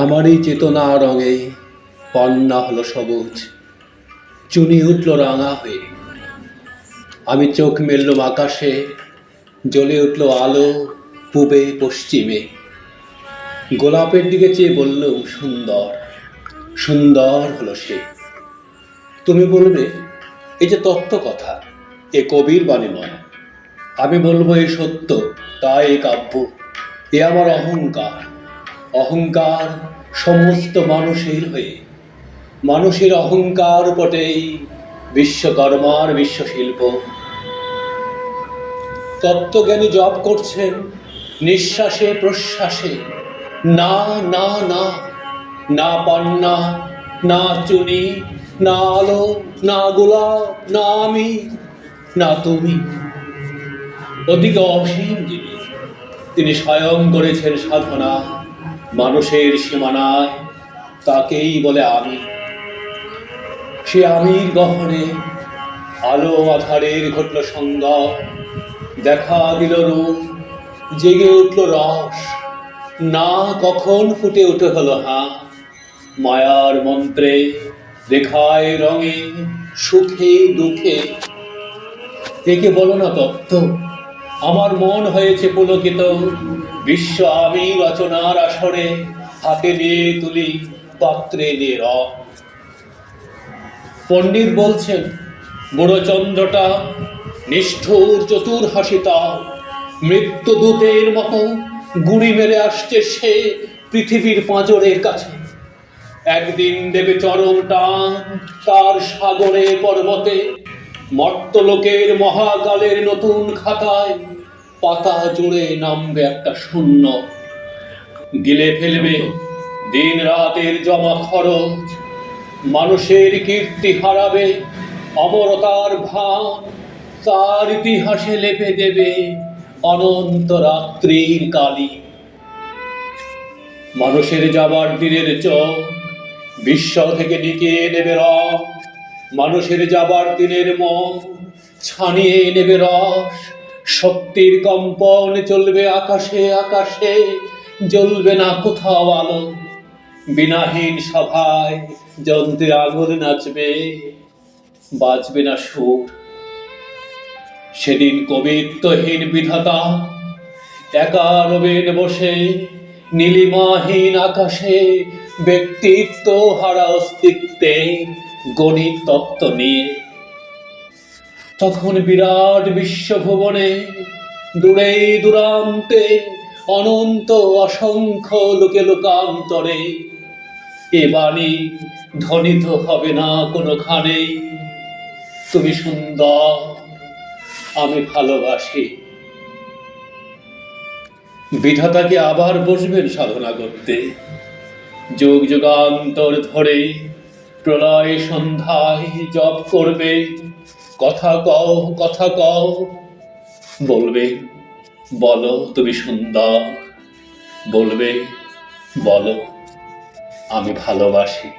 আমারই চেতনা রঙে পন্না হলো সবুজ, চুনি উঠল রাঙা হয়ে। আমি চোখ মেললুম আকাশে, জ্বলে উঠল আলো পূবে পশ্চিমে। গোলাপের দিকে চেয়ে বললুম সুন্দর, সুন্দর হলো সে। তুমি বলবে এই যে তত্ত্ব কথা, এ কবির বাণী নয়। আমি বলবো এ সত্য, তাই এ কাব্য। এ আমার অহংকার, অহংকার সমস্ত মানুষের হয়ে। মানুষের অহংকার পটেই বিশ্বকর্মার বিশ্বশিল্প। তত্ত্বজ্ঞানী জপ করছেন নিঃশ্বাসে প্রশ্বাসে, না না না, না পান্না, না চুনি, না আলো, না গোলাপ, না আমি, না তুমি। ওদিকে অসীম যিনি, তিনি স্বয়ং করেছেন সাধনা মানুষের সীমানায়, তাকেই বলে আমি। সে আমির গহনে আলো আধারের ঘটল সংজ্ঞা, দেখা দিল রূপ, জেগে উঠল রস। না কখন ফুটে উঠে হলো হাঁ, মায়ার মন্ত্রে, রেখায় রঙে, সুখে দুঃখে। একে বলো না তত্ত্ব? আমার মন হয়েছে পুলকিত বিশ্ব আমি রচনার আসরে, হাতে নিয়ে তুলি, পাত্রে নিয়ে রস। পণ্ডিত বলছেন বুড়ো চন্দ্রটা নিষ্ঠুর চতুর হাসিতা, মৃত্যুদূতের মতো গুঁড়ি মেরে আসছে সে পৃথিবীর পাঁজরের কাছে। একদিন দেবে চরম টান তার সাগরে পর্বতে, মর্তলোকের মহাকালের নতুন খাতায় পাতা জুড়ে নামবে একটা শূন্য। গিলে ফেলবে দিন রাতের জমা খরচ, মানুষের কীর্তি হারাবে অমরতার ভান, তার ইতিহাসে লেপে দেবে অনন্ত রাত্রির কালি। মানুষের যাবার দিনের চোখ বিশ্ব থেকে নিকিয়ে নেবে রং, মানুষের যাবার দিনের মন ছানিয়ে নেবে রস। শক্তির কম্পন চলবে আকাশে আকাশে, জ্বলবে না কোথাও আলো। বিনাহীন সভায় যন্ত্রে আগুন নাচবে, বাজবে না সুর। সেদিন কবিত্বহীন বিধাতা একা রবেন বসে নীলিমাহীন আকাশে, ব্যক্তিত্ব হারা অস্তিত্বে গণিত তত্ত্ব নিয়ে। তখন বিরাট বিশ্বভুবনে দূরে দূরান্তে অনন্ত অসংখ্য লোকে লোকান্তরে এ বাণী ধ্বনিত হবে না কোনোখানেই, তুমি সুন্দর, আমি ভালোবাসি। বিধাতাকে আবার বসবেন সাধনা করতে, যুগ যুগান্তর ধরে প্রলয় সন্ধ্যায় জপ করবে। কথা কও, কথা কও, বলবে বলো তুমি সুন্দর, বলবে বলো আমি ভালোবাসি।